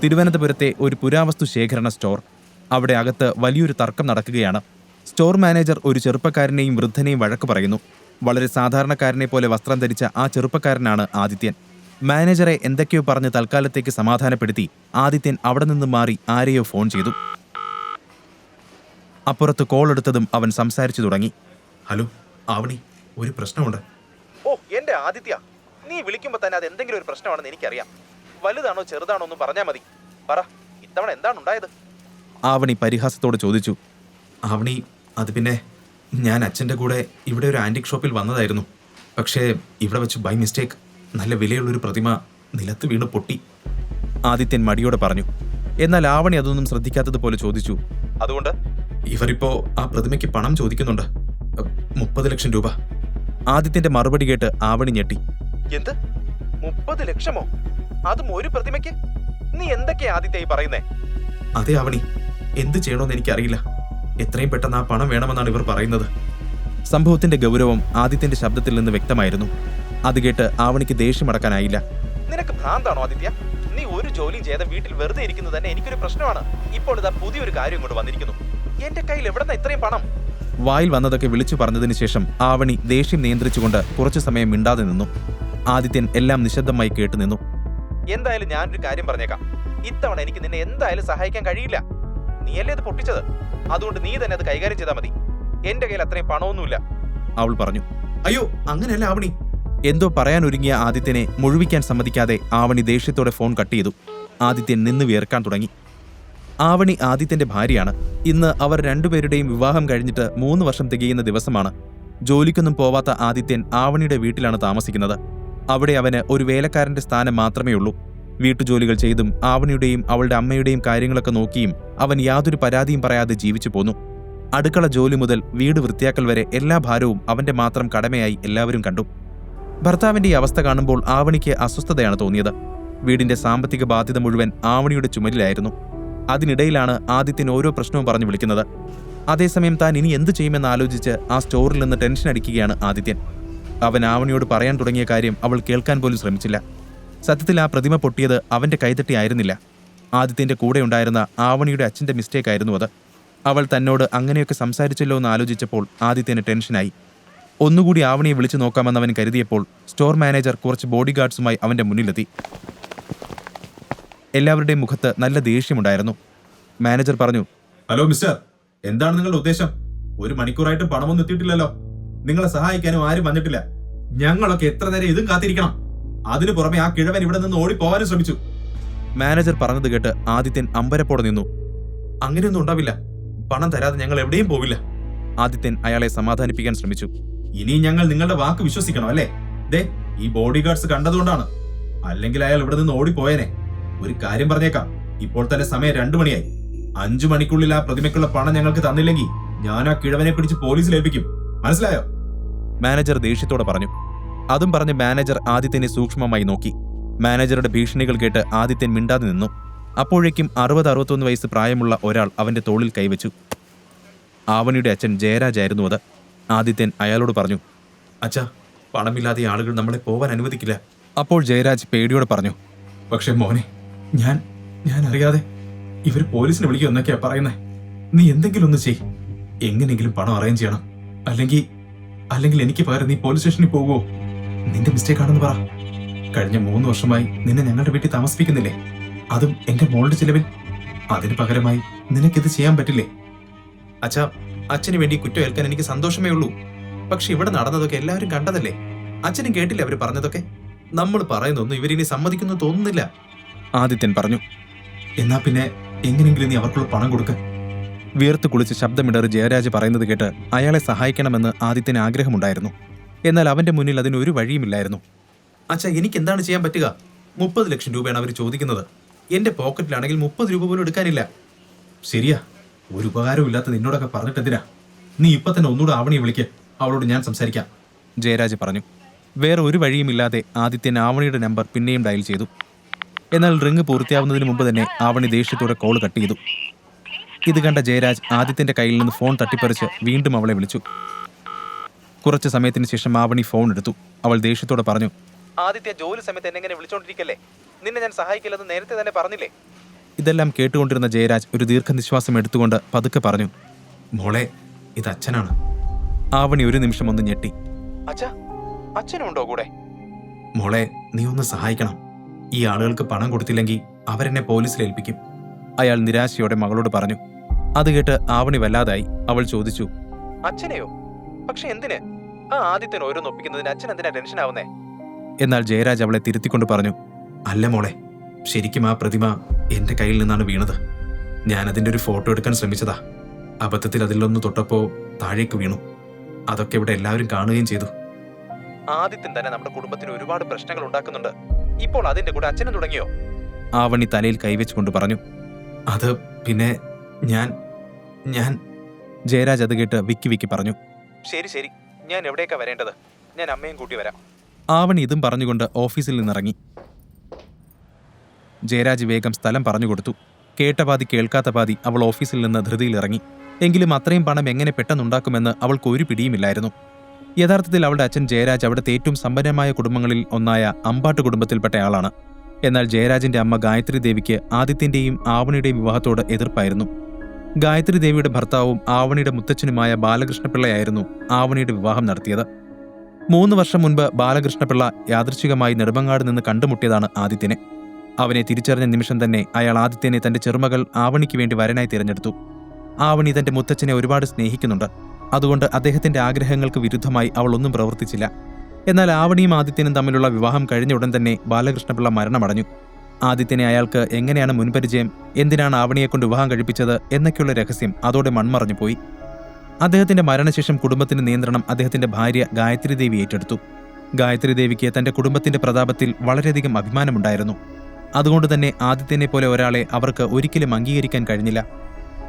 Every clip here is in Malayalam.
തിരുവനന്തപുരത്തെ ഒരു പുരാവസ്തു ശേഖരണ സ്റ്റോർ. അവിടെ അകത്ത് വലിയൊരു തർക്കം നടക്കുകയാണ്. സ്റ്റോർ മാനേജർ ഒരു ചെറുപ്പക്കാരനെയും വൃദ്ധനെയും വഴക്ക് പറയുന്നു. വളരെ സാധാരണക്കാരനെ പോലെ വസ്ത്രം ധരിച്ച ആ ചെറുപ്പക്കാരനാണ് ആദിത്യൻ. മാനേജറെ എന്തൊക്കെയോ പറഞ്ഞ് തൽക്കാലത്തേക്ക് സമാധാനപ്പെടുത്തി ആദിത്യൻ അവിടെ നിന്ന് മാറി ആരെയോ ഫോൺ ചെയ്തു. അപ്പുറത്ത് കോൾ എടുത്തതും അവൻ സംസാരിച്ചു തുടങ്ങി. ഹലോ ആവണി, ഒരു പ്രശ്നമുണ്ട്. ഓ എന്റെ ആദിത്യ, നീ വിളിക്കുമ്പോൾ തന്നെ അത് എന്തെങ്കിലും ഒരു പ്രശ്നമാണെന്ന് എനിക്കറിയാം. വലുതാണോ ചെറുതാണോ എന്ന് പറഞ്ഞാൽ മതി. പറ, ഇത്തവണ എന്താണ് ഉണ്ടായത്? ആവണി പരിഹാസത്തോട് ചോദിച്ചു. ആവണി, അത് പിന്നെ ഞാൻ അച്ഛൻ്റെ കൂടെ ഇവിടെ ഒരു ആൻറ്റിക് ഷോപ്പിൽ വന്നതായിരുന്നു. പക്ഷേ ഇവിടെ വെച്ച് ബൈ മിസ്റ്റേക്ക് നല്ല വിലയുള്ളൊരു പ്രതിമ നിലത്ത് വീണ് പൊട്ടി. ആദിത്യൻ മടിയോടെ പറഞ്ഞു. എന്നാൽ ആവണി അതൊന്നും ശ്രദ്ധിക്കാത്തതുപോലെ ചോദിച്ചു. അതുകൊണ്ട് ഇവരിപ്പോ ആ പ്രതിമയ്ക്ക് പണം ചോദിക്കുന്നുണ്ട്. 30 ലക്ഷം രൂപ. ആദിത്യന്റെ മറുപടി കേട്ട് ആവണി ഞെട്ടി. എന്ത്, 30 ലക്ഷമോ? അതും ഒരു പ്രതിമയ്ക്ക്? നീ എന്തൊക്കെയാ ആദിത്യായി പറയുന്നേ? അതെ ആവണി, എന്ത് ചെയ്യണമെന്ന് എനിക്കറിയില്ല. എത്രയും പെട്ടെന്ന് ആ പണം വേണമെന്നാണ് ഇവർ പറയുന്നത്. സംഭവത്തിന്റെ ഗൗരവം ആദിത്യന്റെ ശബ്ദത്തിൽ നിന്ന് വ്യക്തമായിരുന്നു. അത് കേട്ട് ആവണിക്ക് ദേഷ്യമടക്കാനായില്ല. നിനക്ക് ഭ്രാന്താണോ ആദിത്യ? നീ ഒരു ജോലിയും ചെയ്ത വീട്ടിൽ വെറുതെ ഇരിക്കുന്നത് തന്നെ എനിക്കൊരു പ്രശ്നമാണ്. ഇപ്പോൾ ഇതാ പുതിയൊരു കാര്യം കൊണ്ട് വന്നിരിക്കുന്നു. എന്റെ കയ്യിൽ എവിടെന്നാ ഇത്രയും പണം? വായിൽ വന്നതൊക്കെ വിളിച്ചു പറഞ്ഞതിന് ശേഷം ആവണി ദേഷ്യം നിയന്ത്രിച്ചുകൊണ്ട് കുറച്ചു സമയം മിണ്ടാതെ നിന്നു. ആദിത്യൻ എല്ലാം നിശബ്ദമായി കേട്ടു നിന്നു. എന്തായാലും ഞാനൊരു കാര്യം പറഞ്ഞേക്കാം. ഇത്തവണ എനിക്ക് നിന്നെ എന്തായാലും സഹായിക്കാൻ കഴിയില്ല. നീയല്ലേ അത് പൊട്ടിച്ചത്, അതുകൊണ്ട് നീ തന്നെ അത് കൈകാര്യം ചെയ്താൽ മതി. എന്റെ കയ്യിൽ അത്രയും പണമൊന്നുമില്ല, അവൾ പറഞ്ഞു. അയ്യോ, അങ്ങനെയല്ല ആവണി. എന്തോ പറയാനൊരുങ്ങിയ ആദിത്യനെ മുഴുവിക്കാൻ സമ്മതിക്കാതെ ആവണി ദേഷ്യത്തോടെ ഫോൺ കട്ട് ചെയ്തു. ആദിത്യൻ നിന്ന് വിയർക്കാൻ തുടങ്ങി. ആവണി ആദിത്യന്റെ ഭാര്യയാണ്. ഇന്ന് അവർ രണ്ടുപേരുടെയും വിവാഹം കഴിഞ്ഞിട്ട് 3 വർഷം തികയുന്ന ദിവസമാണ്. ജോലിക്കൊന്നും പോവാത്ത ആദിത്യൻ ആവണിയുടെ വീട്ടിലാണ് താമസിക്കുന്നത്. അവിടെ അവന് ഒരു വേലക്കാരന്റെ സ്ഥാനം മാത്രമേ ഉള്ളൂ. വീട്ടുജോലികൾ ചെയ്തും ആവണിയുടെയും അവളുടെ അമ്മയുടെയും കാര്യങ്ങളൊക്കെ നോക്കിയും അവൻ യാതൊരു പരാതിയും പറയാതെ ജീവിച്ചു പോന്നു. അടുക്കള ജോലി മുതൽ വീട് വൃത്തിയാക്കൽ വരെ എല്ലാ ഭാരവും അവന്റെ മാത്രം കടമയായി എല്ലാവരും കണ്ടു. ഭർത്താവിന്റെ ഈ അവസ്ഥ കാണുമ്പോൾ ആവണിക്ക് അസ്വസ്ഥതയാണ് തോന്നിയത്. വീടിന്റെ സാമ്പത്തിക ബാധ്യത മുഴുവൻ ആവണിയുടെ ചുമലിലായിരുന്നു. അതിനിടയിലാണ് ആദിത്യൻ ഓരോ പ്രശ്നവും പറഞ്ഞു വിളിക്കുന്നത്. അതേസമയം താൻ ഇനി എന്തു ചെയ്യുമെന്ന് ആലോചിച്ച് ആ സ്റ്റോറിൽ നിന്ന് ടെൻഷൻ അടിക്കുകയാണ് ആദിത്യൻ. അവൻ ആവണിയോട് പറയാൻ തുടങ്ങിയ കാര്യം അവൾ കേൾക്കാൻ പോലും ശ്രമിച്ചില്ല. സത്യത്തിൽ ആ പ്രതിമ പൊട്ടിയത് അവന്റെ കൈതട്ടി ആയിരുന്നില്ല. ആദിത്യന്റെ കൂടെ ഉണ്ടായിരുന്ന ആവണിയുടെ അച്ഛന്റെ മിസ്റ്റേക്ക് ആയിരുന്നു അത്. അവൾ തന്നോട് അങ്ങനെയൊക്കെ സംസാരിച്ചല്ലോ എന്ന് ആലോചിച്ചപ്പോൾ ആദിത്യന് ടെൻഷനായി. ഒന്നുകൂടി ആവണിയെ വിളിച്ചു നോക്കാമെന്ന് അവൻ കരുതിയപ്പോൾ സ്റ്റോർ മാനേജർ കുറച്ച് ബോഡി ഗാർഡ്സുമായി അവന്റെ മുന്നിലെത്തി. എല്ലാവരുടെയും മുഖത്ത് നല്ല ദേഷ്യമുണ്ടായിരുന്നു. മാനേജർ പറഞ്ഞു. ഹലോ മിസ്റ്റർ, എന്താണ് നിങ്ങളുടെ ഉദ്ദേശം? 1 മണിക്കൂറായിട്ടും പണമൊന്നും എത്തിയിട്ടില്ലല്ലോ. നിങ്ങളെ സഹായിക്കാനും ആരും വന്നിട്ടില്ല. ഞങ്ങളൊക്കെ എത്ര നേരം ഇതും കാത്തിരിക്കണം? അതിനു പുറമെ ആ കിഴവൻ ഇവിടെ നിന്ന് ഓടിപ്പോവാനും ശ്രമിച്ചു. മാനേജർ പറഞ്ഞത് കേട്ട് ആദിത്യൻ അമ്പരപ്പോടെ നിന്നു. അങ്ങനെയൊന്നും ഉണ്ടാവില്ല. പണം തരാതെ ഞങ്ങൾ എവിടെയും പോവില്ല. ആദിത്യൻ അയാളെ സമാധാനിപ്പിക്കാൻ ശ്രമിച്ചു. ഇനി ഞങ്ങൾ നിങ്ങളുടെ വാക്ക് വിശ്വസിക്കണം അല്ലേ? ദേ, ഈ ബോഡി ഗാർഡ്സ് കണ്ടതുകൊണ്ടാണ്. അല്ലെങ്കിൽ അയാൾ ഇവിടെ നിന്ന് ഓടിപ്പോയേനെ. ഒരു കാര്യം പറഞ്ഞേക്കാം, ഇപ്പോൾ തന്നെ സമയം 2 മണിയായി. 5 മണിക്കുള്ളിൽ ആ പ്രതിമയ്ക്കുള്ള പണം ഞങ്ങൾക്ക് തന്നില്ലെങ്കിൽ ഞാൻ ആ കിഴവനെ പിടിച്ച് പോലീസിൽ ഏൽപ്പിക്കും. മനസ്സിലായോ? മാനേജർ ദേഷ്യത്തോടെ പറഞ്ഞു. അതും പറഞ്ഞ് മാനേജർ ആദിത്യനെ സൂക്ഷ്മമായി നോക്കി. മാനേജറുടെ ഭീഷണികൾ കേട്ട് ആദിത്യൻ മിണ്ടാതെ നിന്നു. അപ്പോഴേക്കും 60-61 വയസ്സ് പ്രായമുള്ള ഒരാൾ അവന്റെ തോളിൽ കൈവച്ചു. ആവണിയുടെ അച്ഛൻ ജയരാജ് ആയിരുന്നു അത്. ആദിത്യൻ അയാളോട് പറഞ്ഞു. അച്ഛാ, പണമില്ലാതെ ആളുകൾ നമ്മളെ പോവാൻ അനുവദിക്കില്ല. അപ്പോൾ ജയരാജ് പേടിയോടെ പറഞ്ഞു. പക്ഷെ മോനെ, ഞാൻ അറിയാതെ ഇവർ പോലീസിനെ വിളിക്കുക എന്നൊക്കെയാ പറയുന്നേ. നീ എന്തെങ്കിലും ഒന്ന് ചെയ്. എങ്ങനെയെങ്കിലും പണം അറേഞ്ച് ചെയ്യണം. അല്ലെങ്കിൽ എനിക്ക് പകരം നീ പോലീസ് സ്റ്റേഷനിൽ പോകുമോ? നിന്റെ മിസ്റ്റേക്ക് ആണെന്ന് പറ. കഴിഞ്ഞ 3 വർഷമായി നിന്നെ ഞങ്ങളുടെ വീട്ടിൽ താമസിപ്പിക്കുന്നില്ലേ? അതും എന്റെ മോളുടെ ചിലവിൽ. അതിന് പകരമായി നിനക്കിത് ചെയ്യാൻ പറ്റില്ലേ? അച്ഛാ, അച്ഛന് വേണ്ടി കുറ്റം ഏൽക്കാൻ എനിക്ക് സന്തോഷമേ ഉള്ളൂ. പക്ഷെ ഇവിടെ നടന്നതൊക്കെ എല്ലാവരും കണ്ടതല്ലേ? അച്ഛനും കേട്ടില്ലേ അവര് പറഞ്ഞതൊക്കെ? നമ്മൾ പറയുന്നൊന്നും ഇവരിനി സമ്മതിക്കുന്നു തോന്നുന്നില്ല. ആദിത്യൻ പറഞ്ഞു. എന്നാ പിന്നെ എങ്ങനെയെങ്കിലും നീ അവർക്കുള്ള പണം കൊടുക്ക. വീർത്ത് കുളിച്ച് ശബ്ദമിടറി ജയരാജ് പറയുന്നത് കേട്ട് അയാളെ സഹായിക്കണമെന്ന് ആദിത്യന് ആഗ്രഹമുണ്ടായിരുന്നു. എന്നാൽ അവന്റെ മുന്നിൽ അതിനൊരു വഴിയുമില്ലായിരുന്നു. അച്ഛാ, എനിക്ക് എന്താണ് ചെയ്യാൻ പറ്റുക? 30 ലക്ഷം രൂപയാണ് അവർ ചോദിക്കുന്നത്. എന്റെ പോക്കറ്റിലാണെങ്കിൽ 30 രൂപ പോലും എടുക്കാനില്ല. ശരിയാ, ഒരു ഉപകാരവും ഇല്ലാത്ത നിന്നോടൊക്കെ പറഞ്ഞിട്ടെന്തിനാ? നീ ഇപ്പൊ തന്നെ ഒന്നുകൂടെ ആവണിയെ വിളിക്ക്. അവളോട് ഞാൻ സംസാരിക്കാം, ജയരാജ് പറഞ്ഞു. വേറെ ഒരു വഴിയുമില്ലാതെ ആദിത്യൻ ആവണിയുടെ നമ്പർ പിന്നെയും ഡയൽ ചെയ്തു. എന്നാൽ റിങ് പൂർത്തിയാവുന്നതിന് മുമ്പ് തന്നെ ആവണി ദേഷ്യത്തോടെ കോൾ കട്ട് ചെയ്തു. ഇത് കണ്ട ജയരാജ് ആദിത്യന്റെ കയ്യിൽ നിന്ന് ഫോൺ തട്ടിപ്പറിച്ച് വീണ്ടും അവളെ വിളിച്ചു. കുറച്ചു സമയത്തിന് ശേഷം ആവണി ഫോൺ എടുത്തു. അവൾ ദേഷ്യത്തോടെ പറഞ്ഞു. ആദിത്യ, ജോലി സമയത്ത് എന്നെ വിളിച്ചോണ്ടിരിക്കല്ലേ? നിന്നെ ഞാൻ സഹായിക്കില്ലെന്ന് നേരത്തെ തന്നെ പറഞ്ഞില്ലേ? ഇതെല്ലാം കേട്ടുകൊണ്ടിരുന്ന ജയരാജ് ഒരു ദീർഘനിശ്വാസം എടുത്തുകൊണ്ട് പതുക്കെ പറഞ്ഞു, മോളെ, ഇത് അച്ഛനാണ്. ആവണി ഒരു നിമിഷം ഒന്ന് ഞെട്ടി. അച്ഛാ, അച്ഛനുണ്ടോ കൂടെ? മോളെ, നീ ഒന്ന് സഹായിക്കണം. ഈ ആളുകൾക്ക് പണം കൊടുത്തില്ലെങ്കിൽ അവരെന്നെ പോലീസിൽ ഏൽപ്പിക്കും. അയാൾ നിരാശയോടെ മകളോട് പറഞ്ഞു. അത് കേട്ട് ആവണി വല്ലാതായി. അവൾ ചോദിച്ചു, അച്ഛനെയോ? പക്ഷെ എന്തിന്? ആ ആദിത്യന് ഓരോന്ന് ഒപ്പിക്കുന്നതിന് അച്ഛൻ എന്തിനാ ടെൻഷൻ ആവുന്നേ? എന്നാൽ ജയരാജ് അവളെ തിരുത്തിക്കൊണ്ട് പറഞ്ഞു, അല്ല മോളെ, ശരിക്കും ആ പ്രതിമ എന്റെ കയ്യിൽ നിന്നാണ് വീണത്. ഞാൻ അതിന്റെ ഒരു ഫോട്ടോ എടുക്കാൻ ശ്രമിച്ചതാ. അബദ്ധത്തിൽ അതിലൊന്ന് തൊട്ടപ്പോ താഴേക്ക് വീണു. അതൊക്കെ ഇവിടെ എല്ലാവരും കാണുകയും ചെയ്തു. ആദിത്യൻ തന്നെ നമ്മുടെ കുടുംബത്തിന് ഒരുപാട് പ്രശ്നങ്ങൾ ഉണ്ടാക്കുന്നുണ്ട്. ഇപ്പോൾ അതിന്റെ കൂടെ അച്ഛനും തുടങ്ങിയോ? ആവണി തലയിൽ കൈവച്ചുകൊണ്ട് പറഞ്ഞു. അത് പിന്നെ ഞാൻ ജയരാജ് അത് കേട്ട് വിക്കി വിക്കി പറഞ്ഞു. ശരി ശരി, ഞാൻ എവിടേക്കാ വരേണ്ടത്? ഞാൻ അമ്മയും കൂട്ടി വരാം. ആവണി ഇതും പറഞ്ഞുകൊണ്ട് ഓഫീസിൽ നിന്നിറങ്ങി. ജയരാജ് വേഗം സ്ഥലം പറഞ്ഞുകൊടുത്തു. കേട്ട പാതി കേൾക്കാത്ത പാതി അവൾ ഓഫീസിൽ നിന്ന് ധൃതിയിലിറങ്ങി. എങ്കിലും അത്രയും പണം എങ്ങനെ പെട്ടെന്നുണ്ടാക്കുമെന്ന് അവൾക്ക് ഒരു പിടിയുമില്ലായിരുന്നു. യഥാർത്ഥത്തിൽ അവളുടെ അച്ഛൻ ജയരാജ് അവിടുത്തെ ഏറ്റവും സമ്പന്നമായ കുടുംബങ്ങളിൽ ഒന്നായ അമ്പാട്ട് കുടുംബത്തിൽപ്പെട്ട ആളാണ്. എന്നാൽ ജയരാജിന്റെ അമ്മ ഗായത്രി ദേവിക്ക് ആദിത്യന്റെയും ആവണിയുടെയും വിവാഹത്തോട് എതിർപ്പായിരുന്നു. ഗായത്രി ദേവിയുടെ ഭർത്താവും ആവണിയുടെ മുത്തച്ഛനുമായ ബാലകൃഷ്ണപിള്ളയായിരുന്നു ആവണിയുടെ വിവാഹം നടത്തിയത്. 3 വർഷം മുൻപ് ബാലകൃഷ്ണപിള്ള യാദൃച്ഛികമായി നെടുമങ്ങാട് നിന്ന് കണ്ടുമുട്ടിയതാണ് ആദിത്യനെ. അവനെ തിരിച്ചറിഞ്ഞ നിമിഷം തന്നെ അയാൾ ആദിത്യനെ തന്റെ ചെറുമകൾ ആവണിക്ക് വേണ്ടി വരനായി തിരഞ്ഞെടുത്തു. ആവണി തന്റെ മുത്തച്ഛനെ ഒരുപാട് സ്നേഹിക്കുന്നുണ്ട്. അതുകൊണ്ട് അദ്ദേഹത്തിന്റെ ആഗ്രഹങ്ങൾക്ക് വിരുദ്ധമായി അവൾ ഒന്നും പ്രവർത്തിച്ചില്ല. എന്നാൽ ആവണിയും ആദിത്യനും തമ്മിലുള്ള വിവാഹം കഴിഞ്ഞ ഉടൻ തന്നെ ബാലകൃഷ്ണപിള്ള മരണമടഞ്ഞു. ആദിത്യനെ അയാൾക്ക് എങ്ങനെയാണ് മുൻപരിചയം, എന്തിനാണ് ആവണിയെക്കൊണ്ട് വിവാഹം കഴിപ്പിച്ചത് എന്നൊക്കെയുള്ള രഹസ്യം അതോടെ മൺമറഞ്ഞു പോയി. അദ്ദേഹത്തിന്റെ മരണശേഷം കുടുംബത്തിന്റെ നിയന്ത്രണം അദ്ദേഹത്തിന്റെ ഭാര്യ ഗായത്രി ദേവി ഏറ്റെടുത്തു. ഗായത്രി ദേവിക്ക് തന്റെ കുടുംബത്തിന്റെ പ്രതാപത്തിൽ വളരെയധികം അഭിമാനമുണ്ടായിരുന്നു. അതുകൊണ്ട് തന്നെ ആദിത്യനെ പോലെ ഒരാളെ അവർക്ക് ഒരിക്കലും അംഗീകരിക്കാൻ കഴിഞ്ഞില്ല.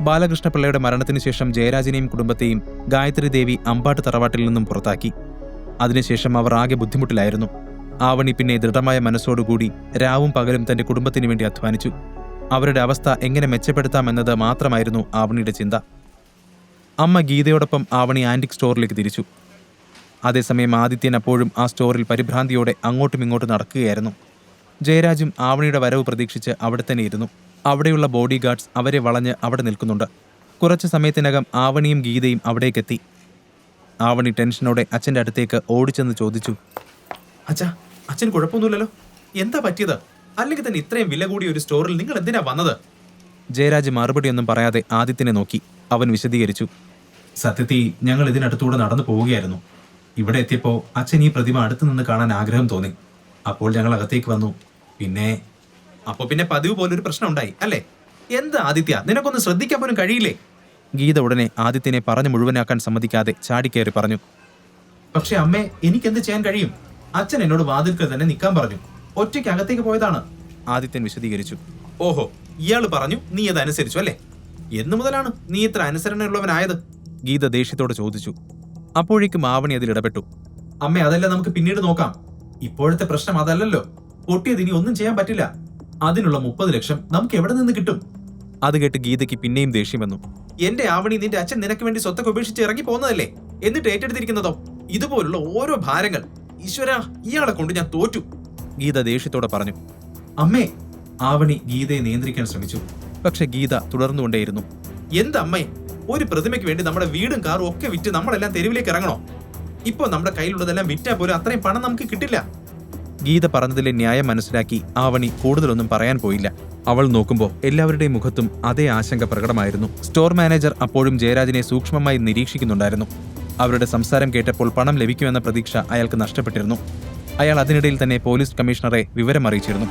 ബാലകൃഷ്ണപിള്ളയുടെ മരണത്തിനു ശേഷം ജയരാജിനെയും കുടുംബത്തെയും ഗായത്രി ദേവി അമ്പാട്ട് തറവാട്ടിൽ നിന്നും പുറത്താക്കി. അതിനുശേഷം അവർ ആകെ ബുദ്ധിമുട്ടിലായിരുന്നു. ആവണി പിന്നെ ദൃഢമായ മനസ്സോടുകൂടി രാവും പകലും തന്റെ കുടുംബത്തിനു വേണ്ടി അധ്വാനിച്ചു. അവരുടെ അവസ്ഥ എങ്ങനെ മെച്ചപ്പെടുത്താമെന്നത് മാത്രമായിരുന്നു ആവണിയുടെ ചിന്ത. അമ്മ ഗീതയോടൊപ്പം ആവണി ആന്റിക് സ്റ്റോറിലേക്ക് തിരിച്ചു. അതേസമയം ആദിത്യൻ അപ്പോഴും ആ സ്റ്റോറിൽ പരിഭ്രാന്തിയോടെ അങ്ങോട്ടും ഇങ്ങോട്ടും നടക്കുകയായിരുന്നു. ജയരാജും ആവണിയുടെ വരവ് പ്രതീക്ഷിച്ച് അവിടെ തന്നെ ഇരുന്നു. അവിടെയുള്ള ബോഡി ഗാർഡ്സ് അവരെ വളഞ്ഞ് അവിടെ നിൽക്കുന്നുണ്ട്. കുറച്ചു സമയത്തിനകം ആവണിയും ഗീതയും അവിടേക്കെത്തി. ആവണി ടെൻഷനോടെ അച്ഛൻ്റെ അടുത്തേക്ക് ഓടിച്ചെന്ന് ചോദിച്ചു, അച്ഛാ, അച്ഛൻ കുഴപ്പമൊന്നുമില്ലല്ലോ? എന്താ പറ്റിയത്? അല്ലെങ്കിൽ തന്നെ ഇത്രയും വില കൂടിയ ഒരു സ്റ്റോറിൽ നിങ്ങൾ എന്തിനാ വന്നത്? ജയരാജ് മറുപടിയൊന്നും പറയാതെ ആദിത്യനെ നോക്കി. അവൻ വിശദീകരിച്ചു, സത്യത്തിൽ ഞങ്ങൾ ഇതിനടുത്തൂടെ നടന്നു പോവുകയായിരുന്നു. ഇവിടെ എത്തിയപ്പോൾ അച്ഛൻ ഈ പ്രതിമ അടുത്തു നിന്ന് കാണാൻ ആഗ്രഹം തോന്നി. അപ്പോൾ ഞങ്ങൾ അകത്തേക്ക് വന്നു. പിന്നെ പതിവ് പോലൊരു പ്രശ്നം ഉണ്ടായി അല്ലേ? എന്താ ആദിത്യ, നിനക്കൊന്ന് ശ്രദ്ധിക്കാൻ പോലും കഴിയില്ലേ? ഗീത ഉടനെ ആദിത്യനെ പറഞ്ഞു മുഴുവനാക്കാൻ സമ്മതിക്കാതെ ചാടിക്കയറി പറഞ്ഞു. പക്ഷെ അമ്മേ, എനിക്കെന്ത് ചെയ്യാൻ കഴിയും? അച്ഛൻ എന്നോട് വാതിൽക്കൽ തന്നെ നിൽക്കാൻ പറഞ്ഞു. ഒറ്റയ്ക്ക് അകത്തേക്ക് പോയതാണ്. ആദിത്യൻ വിശദീകരിച്ചു. ഓഹോ, ഇയാള് പറഞ്ഞു, നീ അതനുസരിച്ചു അല്ലേ? എന്നു മുതലാണ് നീ ഇത്ര അനുസരണയുള്ളവനായത്? ഗീത ദേഷ്യത്തോടെ ചോദിച്ചു. അപ്പോഴേക്കും ആവണി അതിൽ ഇടപെട്ടു. അമ്മേ, അതെല്ലാം നമുക്ക് പിന്നീട് നോക്കാം. ഇപ്പോഴത്തെ പ്രശ്നം അതല്ലല്ലോ. പൊട്ടിയത് ഇനി ഒന്നും ചെയ്യാൻ പറ്റില്ല. അതിനുള്ള 30 ലക്ഷം നമുക്ക് എവിടെ നിന്ന് കിട്ടും? അത് കേട്ട് ഗീതയ്ക്ക് പിന്നെയും ദേഷ്യം വന്നു. എന്റെ ആവണി, നിന്റെ അച്ഛൻ നിനക്ക് വേണ്ടി സ്വത്തൊക്കെ ഉപേക്ഷിച്ച് ഇറങ്ങി പോകുന്നതല്ലേ? എന്നിട്ട് ഏറ്റെടുത്തിരിക്കുന്നതോ ഇതുപോലുള്ള ഓരോ ഭാരങ്ങൾ. ഈശ്വരാ, ഇയാളെ കൊണ്ട് ഞാൻ തോറ്റു. ഗീത ദേഷ്യത്തോടെ പറഞ്ഞു. അമ്മേ, ആവണി ഗീതയെ നിയന്ത്രിക്കാൻ ശ്രമിച്ചു. പക്ഷെ ഗീത തുടർന്നുകൊണ്ടേയിരുന്നു. എന്തമ്മേ, ഒരു പ്രതിമയ്ക്ക് വേണ്ടി നമ്മുടെ വീടും കാറും ഒക്കെ വിറ്റ് നമ്മളെല്ലാം തെരുവിലേക്ക് ഇറങ്ങണോ? ഇപ്പൊ നമ്മുടെ കയ്യിലുള്ളതെല്ലാം വിറ്റാൽ പോലും അത്രയും പണം നമുക്ക് കിട്ടില്ല. ഗീത പറഞ്ഞതിലെ ന്യായം മനസ്സിലാക്കി ആവണി കൂടുതലൊന്നും പറയാൻ പോയില്ല. അവൾ നോക്കുമ്പോൾ എല്ലാവരുടെയും മുഖത്തും അതേ ആശങ്ക പ്രകടമായിരുന്നു. സ്റ്റോർ മാനേജർ അപ്പോഴും ജയരാജിനെ സൂക്ഷ്മമായി നിരീക്ഷിക്കുന്നുണ്ടായിരുന്നു. അവരുടെ സംസാരം കേട്ടപ്പോൾ പണം ലഭിക്കുമെന്ന പ്രതീക്ഷ അയാൾക്ക് നഷ്ടപ്പെട്ടിരുന്നു. അയാൾ അതിനിടയിൽ തന്നെ പോലീസ് കമ്മീഷണറെ വിവരം അറിയിച്ചിരുന്നു.